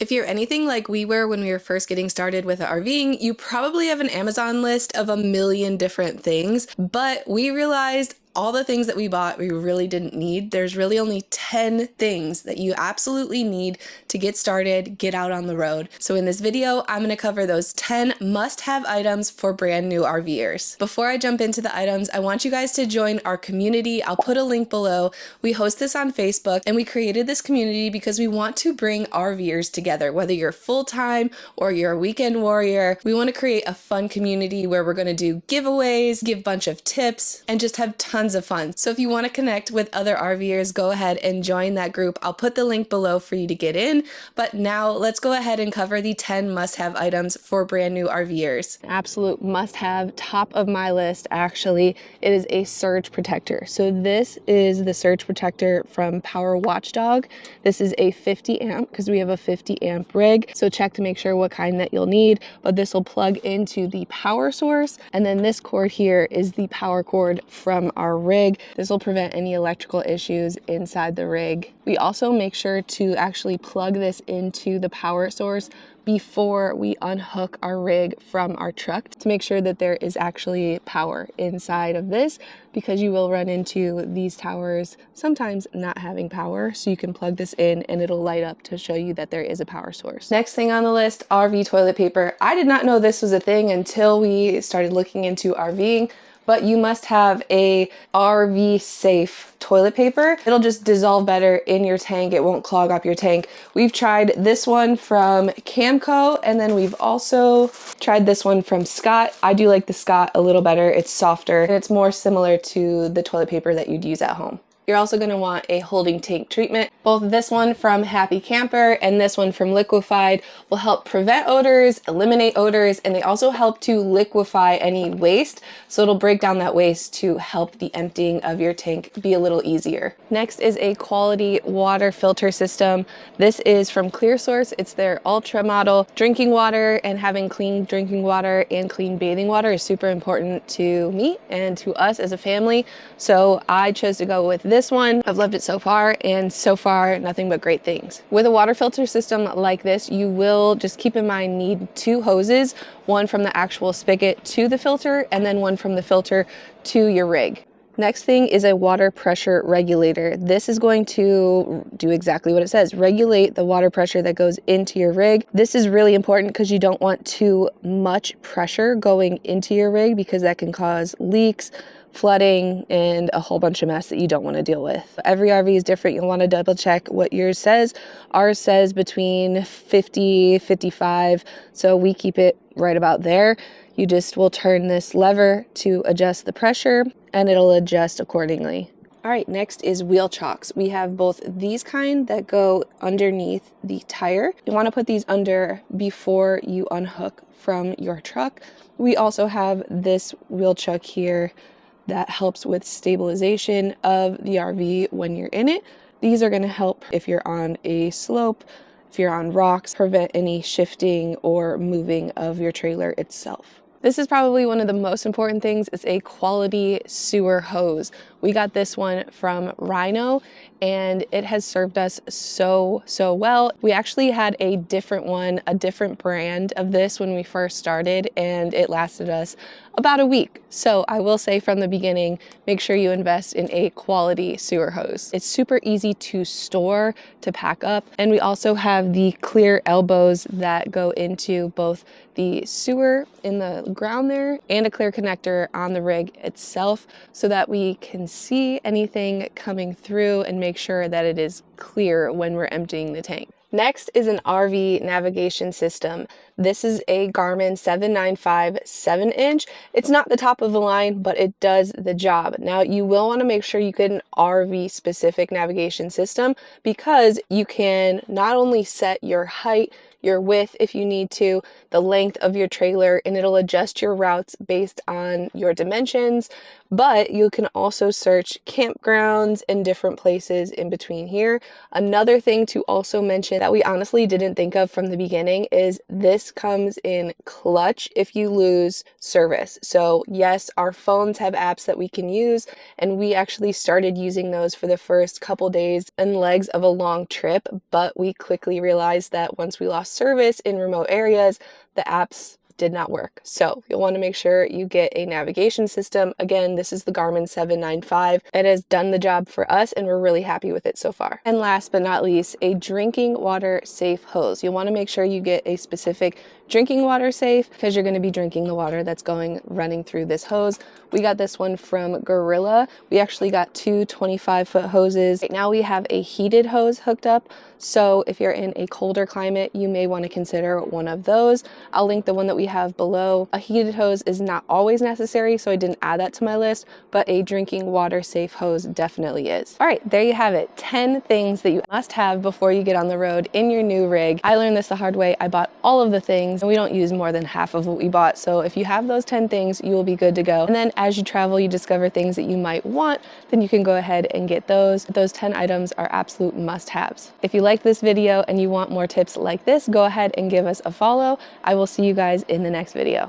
If you're anything like we were when we were first getting started with RVing, you probably have an Amazon list of a million different things, but we realized all the things that we bought we really didn't need. There's really only 10 things that you absolutely need to get started, get out on the road. So in this video, I'm going to cover those 10 must-have items for brand new RVers. Before I jump into the items, I want you guys to join our community. I'll put a link below. We host this on Facebook, and we created this community because we want to bring RVers together. Whether you're full-time or you're a weekend warrior, we want to create a fun community where we're going to do giveaways, give a bunch of tips, and just have tons of fun. So if you want to connect with other RVers, go ahead and join that group. I'll put the link below for you to get in. But now let's go ahead and cover the 10 must-have items for brand new RVers. Absolute must-have, top of my list actually, it is a surge protector. So this is the surge protector from Power Watchdog. This is a 50 amp because we have a 50 amp rig. So check to make sure what kind that you'll need, but this will plug into the power source. And then this cord here is the power cord from our rig. This will prevent any electrical issues inside the rig. We also make sure to actually plug this into the power source before we unhook our rig from our truck to make sure that there is actually power inside of this, because you will run into these towers sometimes not having power. So you can plug this in and it'll light up to show you that there is a power source. Next thing on the list, RV toilet paper. I did not know this was a thing until we started looking into RVing. But you must have a RV safe toilet paper. It'll just dissolve better in your tank. It won't clog up your tank. We've tried this one from Camco, and then we've also tried this one from Scott. I do like the Scott a little better. It's softer and it's more similar to the toilet paper that you'd use at home. You're also going to want a holding tank treatment. Both this one from Happy Camper and this one from Liquefied will help prevent odors, eliminate odors, and they also help to liquefy any waste. So it'll break down that waste to help the emptying of your tank be a little easier. Next is a quality water filter system. This is from ClearSource. It's their Ultra model. Drinking water and having clean drinking water and clean bathing water is super important to me and to us as a family. So I chose to go with this one. I've loved it so far, and so far nothing but great things. With a water filter system like this, you will just keep in mind need 2 hoses, one from the actual spigot to the filter and then one from the filter to your rig. Next thing is a water pressure regulator. This is going to do exactly what it says, regulate the water pressure that goes into your rig. This is really important because you don't want too much pressure going into your rig, because that can cause leaks, flooding, and a whole bunch of mess that you don't want to deal with. Every RV is different. You'll want to double check what yours says. Ours says between 50, 55, so we keep it right about there. You just will turn this lever to adjust the pressure and it'll adjust accordingly. All right, next is wheel chocks. We have both these kind that go underneath the tire. You want to put these under before you unhook from your truck. We also have this wheel chuck here that helps with stabilization of the RV when you're in it. These are going to help if you're on a slope, if you're on rocks, prevent any shifting or moving of your trailer itself. This is probably one of the most important things. It's a quality sewer hose. We got this one from Rhino and it has served us so well. We actually had a different one, a different brand of this when we first started, and it lasted us about a week. So I will say from the beginning, make sure you invest in a quality sewer hose. It's super easy to store, to pack up. And we also have the clear elbows that go into both the sewer in the ground there and a clear connector on the rig itself, so that we can see anything coming through and make sure that it is clear when we're emptying the tank. Next is an RV navigation system. This is a Garmin 795 7-inch. It's not the top of the line, but it does the job. Now, you will want to make sure you get an RV specific navigation system, because you can not only set your height, your width if you need to, the length of your trailer, and it'll adjust your routes based on your dimensions, but you can also search campgrounds and different places in between here. Another thing to also mention that we honestly didn't think of from the beginning is this comes in clutch if you lose service. So yes, our phones have apps that we can use, and we actually started using those for the first couple days and legs of a long trip, but we quickly realized that once we lost service in remote areas, the apps did not work. So you'll want to make sure you get a navigation system. Again, this is the Garmin 795. It has done the job for us and we're really happy with it so far. And last but not least, a drinking water safe hose. You'll want to make sure you get a specific drinking water safe because you're going to be drinking the water that's running through this hose. We got this one from Gorilla. We actually got two 25-foot hoses. Right now we have a heated hose hooked up. So if you're in a colder climate, you may want to consider one of those. I'll link the one that we have below. A heated hose is not always necessary, so I didn't add that to my list, but a drinking water safe hose definitely is. All right, there you have it. 10 things that you must have before you get on the road in your new rig. I learned this the hard way. I bought all of the things and we don't use more than half of what we bought. So if you have those 10 things, you will be good to go. And then as you travel, you discover things that you might want, then you can go ahead and get those. Those 10 items are absolute must-haves. If you like this video and you want more tips like this, go ahead and give us a follow. I will see you guys in the next video.